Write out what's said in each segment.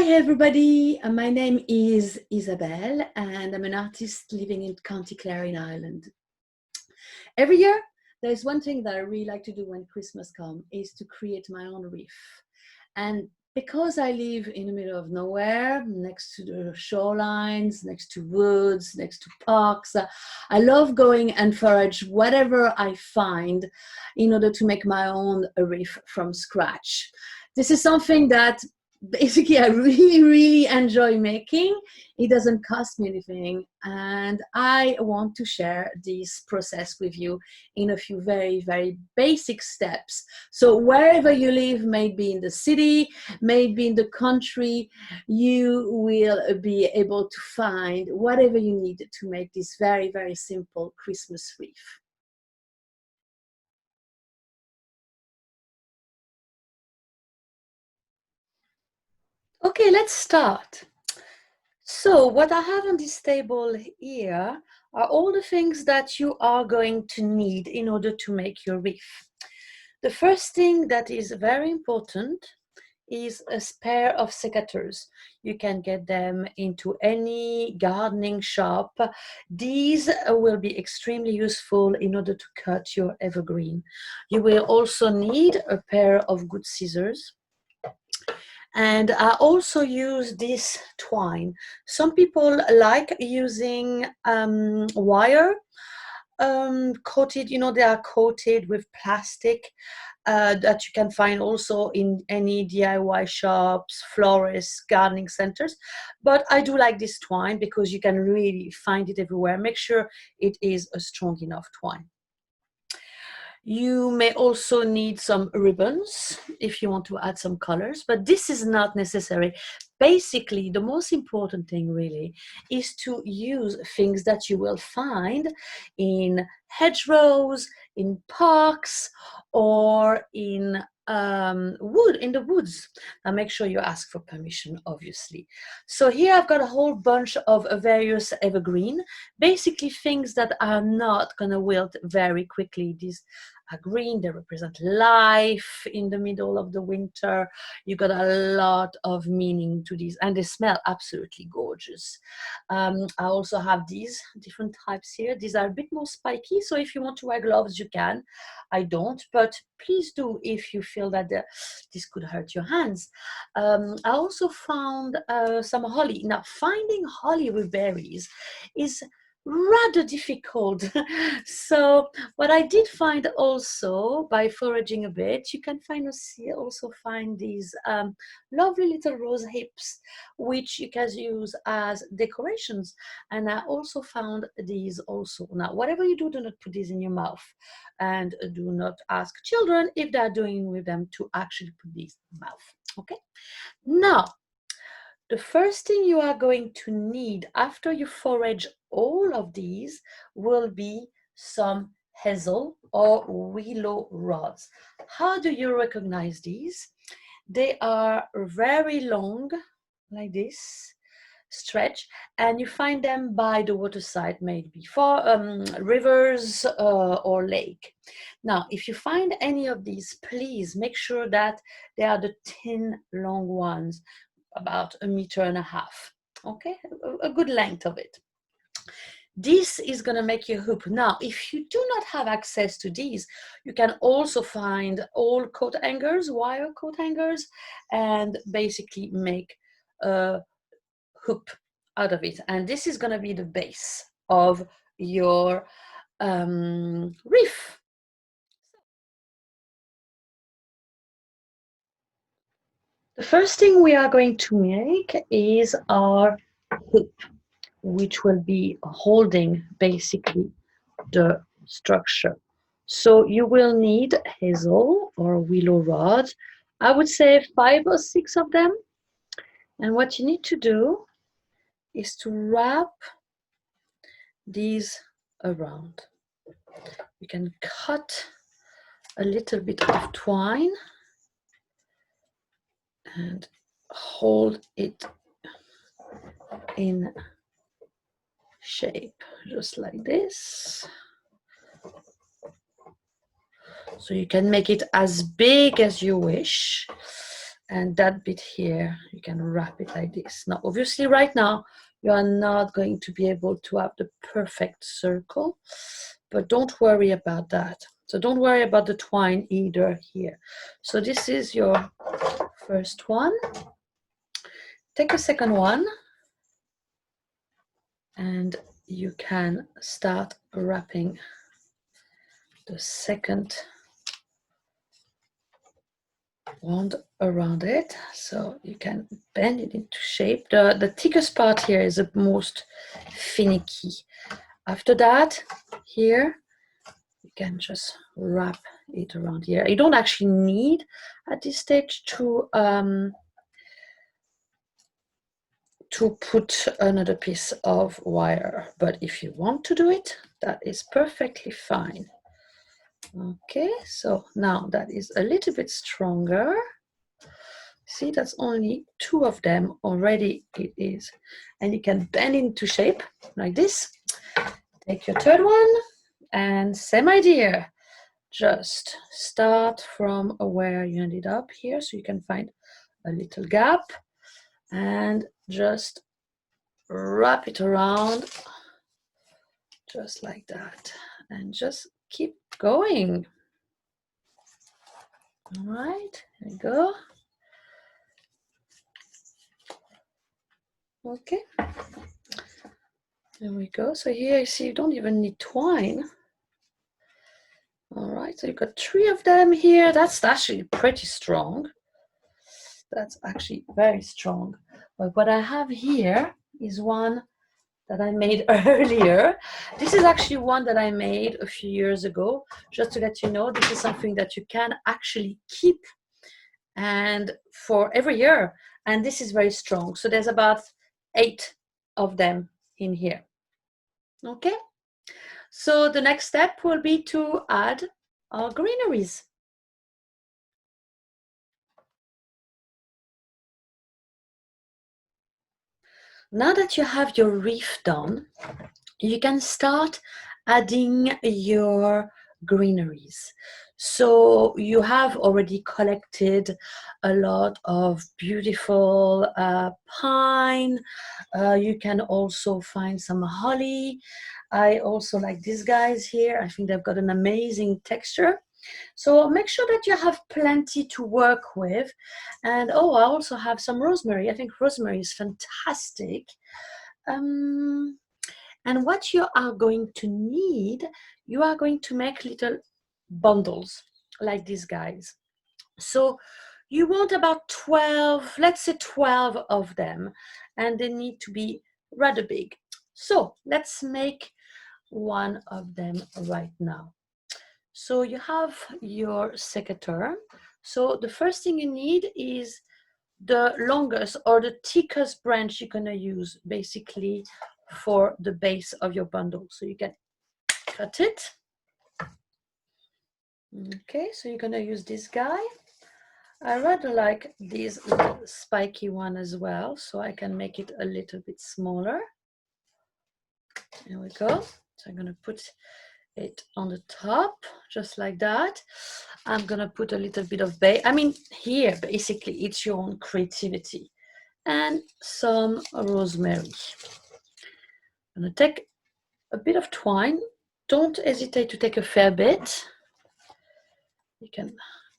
Hi everybody, my name is Isabelle and I'm an artist living in County Clare in Ireland. Every year there's one thing that I really like to do when Christmas comes is to create my own wreath. And because I live in the middle of nowhere, next to the shorelines, next to woods, next to parks, I love going and forage whatever I find in order to make my own wreath from scratch. This is something that basically I really enjoy making. It doesn't cost me anything, and I want to share this process with you in a few very basic steps. So wherever you live, maybe in the city, maybe in the country, you will be able to find whatever you need to make this very simple Christmas wreath. Okay, let's start. So what I have on this table here are all the things that you are going to need in order to make your wreath. The first thing that is very important is a pair of secateurs. You can get them into any gardening shop. These will be extremely useful in order to cut your evergreen. You will also need a pair of good scissors. And I also use this twine. Some people like using wire coated, they are coated with plastic that you can find also in any DIY shops, florists, gardening centers. But I do like this twine because you can really find it everywhere. Make sure it is a strong enough twine. You may also need some ribbons if you want to add some colors, but this is not necessary. Basically, the most important thing really is to use things that you will find in hedgerows, in parks, or in the woods. Now make sure you ask for permission, obviously. So here I've got a whole bunch of various evergreen, basically things that are not going to wilt very quickly. These are green, they represent life in the middle of the winter. You got a lot of meaning to these, and they smell absolutely gorgeous. I also have these different types here. These are a bit more spiky, so if you want to wear gloves, you can. I don't, but please do if you feel that this could hurt your hands. I also found some holly. Now, finding holly with berries is rather difficult. So what I did find also by foraging a bit, you can also find these lovely little rose hips, which you can use as decorations. And I also found these also. Now, whatever you do not put these in your mouth, and do not ask children if they're doing with them to actually put these in the mouth. Okay, now the first thing you are going to need after you forage all of these will be some hazel or willow rods. How do you recognize these? They are very long, like this, stretch, and you find them by the waterside, maybe for rivers or lake. Now, if you find any of these, please make sure that they are the thin, long ones, about 1.5 meters. Okay, a good length of it. This is going to make your hoop. Now, if you do not have access to these, you can also find all coat hangers, wire coat hangers, and basically make a hoop out of it. And this is going to be the base of your wreath. The first thing we are going to make is our hoop, which will be holding basically the structure. So you will need hazel or willow rods. I would say 5 or 6 of them. And what you need to do is to wrap these around. You can cut a little bit of twine and hold it in shape, just like this. So you can make it as big as you wish. And that bit here, you can wrap it like this. Now, obviously right now, you are not going to be able to have the perfect circle, but don't worry about that. So don't worry about the twine either here. So this is your first one. Take a second one, and you can start wrapping the second wand around it, so you can bend it into shape. The thickest part here is the most finicky. After that, here you can just wrap it around here. You don't actually need at this stage to put another piece of wire, but if you want to do it, that is perfectly fine. Okay, so now that is a little bit stronger. See, that's only 2 of them already it is. And you can bend into shape like this. Take your third one and same idea. Just start from where you ended up here, so you can find a little gap and just wrap it around just like that. And just keep going. All right, here we go. Okay, there we go. So here you see you don't even need twine. All right, so you've got 3 of them here. That's actually pretty strong. That's actually very strong. But what I have here is one that I made earlier. This is actually one that I made a few years ago. Just to let you know, this is something that you can actually keep and for every year. And this is very strong. So there's about 8 of them in here. Okay, so the next step will be to add our greeneries. Now that you have your wreath done, you can start adding your greeneries. So you have already collected a lot of beautiful pine. You can also find some holly. I also like these guys here. I think they've got an amazing texture. So make sure that you have plenty to work with. And oh, I also have some rosemary. I think rosemary is fantastic. And what you are going to need, you are going to make little bundles like these guys. So you want about 12, let's say 12 of them, and they need to be rather big. So let's make one of them right now. So you have your secateur. So the first thing you need is the longest or the thickest branch you're going to use basically for the base of your bundle. So you can cut it. Okay, so you're going to use this guy. I rather like this little spiky one as well, so I can make it a little bit smaller. There we go. So I'm going to put it on the top just like that. I'm gonna put a little bit of here basically it's your own creativity, and some rosemary. I'm gonna take a bit of twine. Don't hesitate to take a fair bit. You can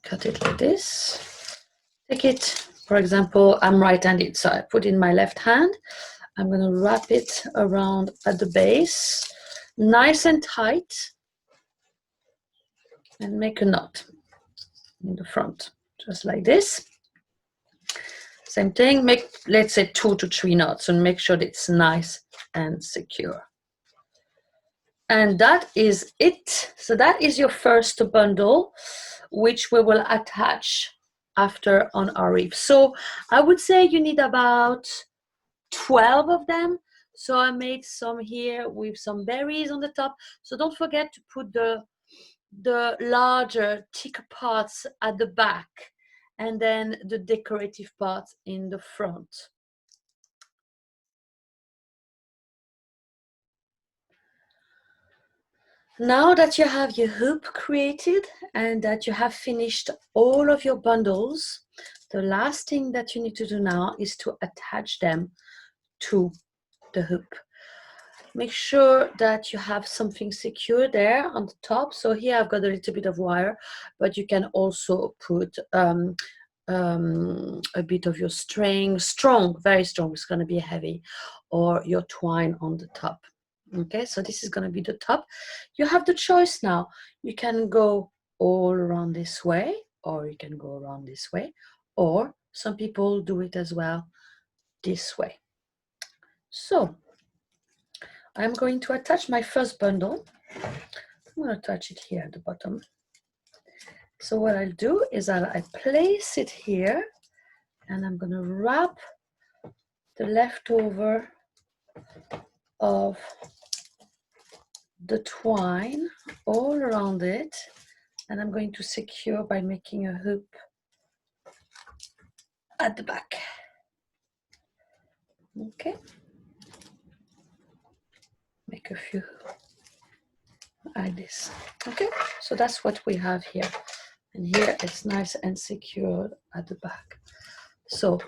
cut it like this. Take it, for example, I'm right-handed, so I put in my left hand. I'm gonna wrap it around at the base, nice and tight, and make a knot in the front, just like this. Same thing, make, let's say 2 to 3 knots and make sure that it's nice and secure. And that is it. So that is your first bundle, which we will attach after on our wreath. So I would say you need about 12 of them. So I made some here with some berries on the top. So don't forget to put the larger, thicker parts at the back, and then the decorative parts in the front. Now that you have your hoop created and that you have finished all of your bundles, The last thing that you need to do now is to attach them to the hoop. Make sure that you have something secure there on the top. So here I've got a little bit of wire, but you can also put a bit of your string, strong, very strong, it's going to be heavy, or your twine on the top. Okay, so this is going to be the top. You have the choice now. You can go all around this way, or you can go around this way, or some people do it as well this way. So I'm going to attach my first bundle. I'm going to attach it here at the bottom. So what I'll do is I place it here, and I'm going to wrap the leftover of the twine all around it, and I'm going to secure by making a hoop at the back. Okay, make a few like this. Okay, so that's what we have here, and here it's nice and secured at the back. So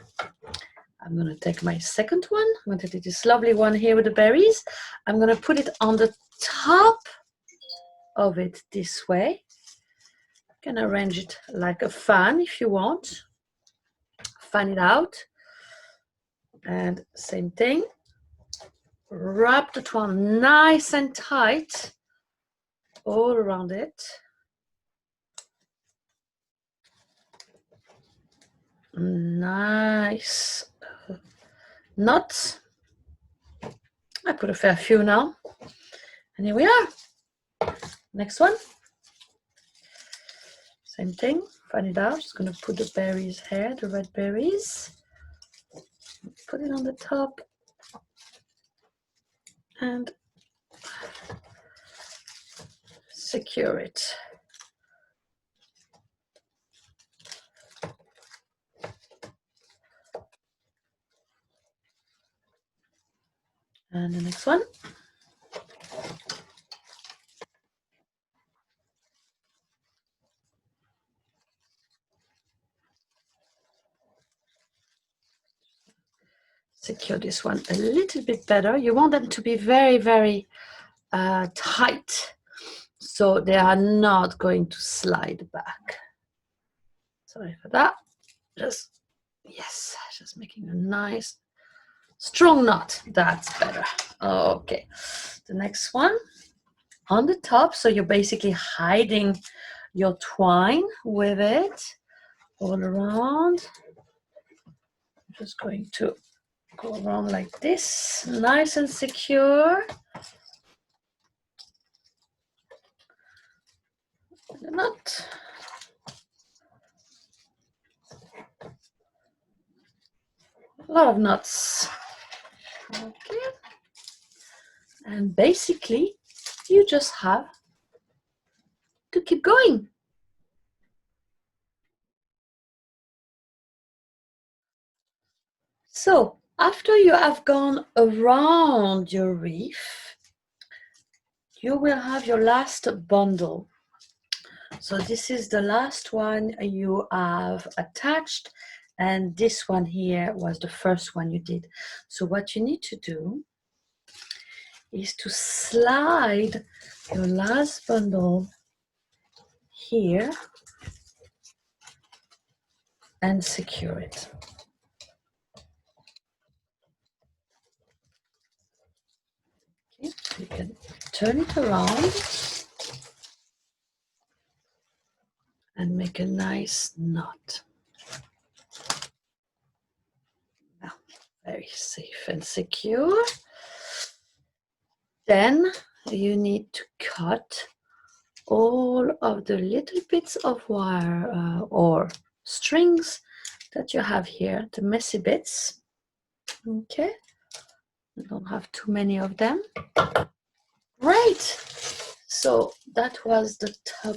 I'm going to take my second one. I'm going to take this lovely one here with the berries. I'm going to put it on the top of it this way. You can arrange it like a fan if you want. Fan it out. And same thing. Wrap the twine nice and tight all around it. Nice knots. I put a fair few now. And here we are. Next one. Same thing. Find it out. Just going to put the berries here, the red berries. Put it on the top. And secure it. And the next one. Secure this one a little bit better. You want them to be very, very tight, so they are not going to slide back. Sorry for that. Just, yes, just making a nice strong knot. That's better. Okay, the next one on the top. So you're basically hiding your twine with it all around. I'm just going to go around like this, nice and secure. The knot. A lot of knots. Okay. And basically, you just have to keep going. So after you have gone around your wreath, you will have your last bundle. So this is the last one you have attached, and this one here was the first one you did. So what you need to do is to slide your last bundle here and secure it. Okay, so you can turn it around and make a nice knot. Now, very safe and secure. Then you need to cut all of the little bits of wire or strings that you have here, the messy bits. Okay, you don't have too many of them. Great. So that was the top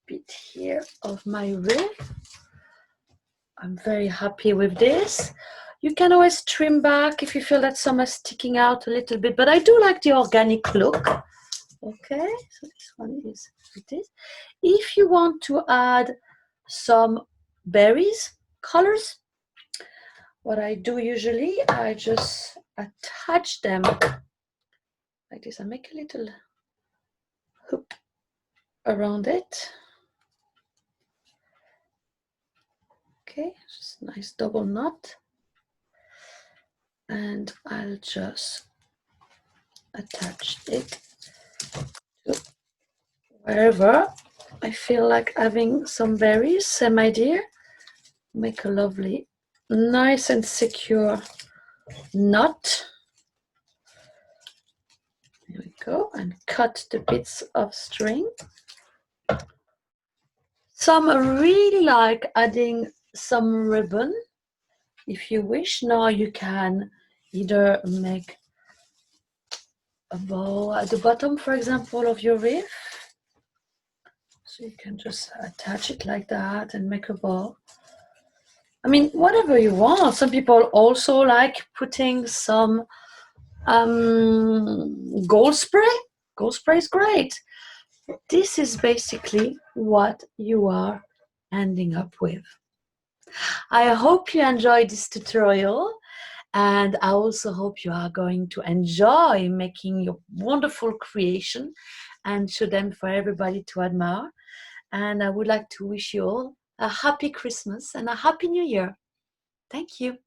bit here of my wreath. I'm very happy with this. You can always trim back if you feel that some are sticking out a little bit, but I do like the organic look. Okay, so this one is with this. If you want to add some berries, colors. What I do usually, I just attach them like this. I make a little hoop around it. Okay, just a nice double knot. And I'll just attach it to wherever I feel like having some berries. Same idea. Make a lovely, nice and secure knot. Here we go, and cut the bits of string. Some really like adding some ribbon, if you wish. Now you can either make a bow at the bottom, for example, of your wreath. So you can just attach it like that and make a bow. I mean, whatever you want. Some people also like putting some gold spray. Gold spray is great. This is basically what you are ending up with. I hope you enjoyed this tutorial, and I also hope you are going to enjoy making your wonderful creation and show them for everybody to admire. And I would like to wish you all a happy Christmas and a happy New Year. Thank you.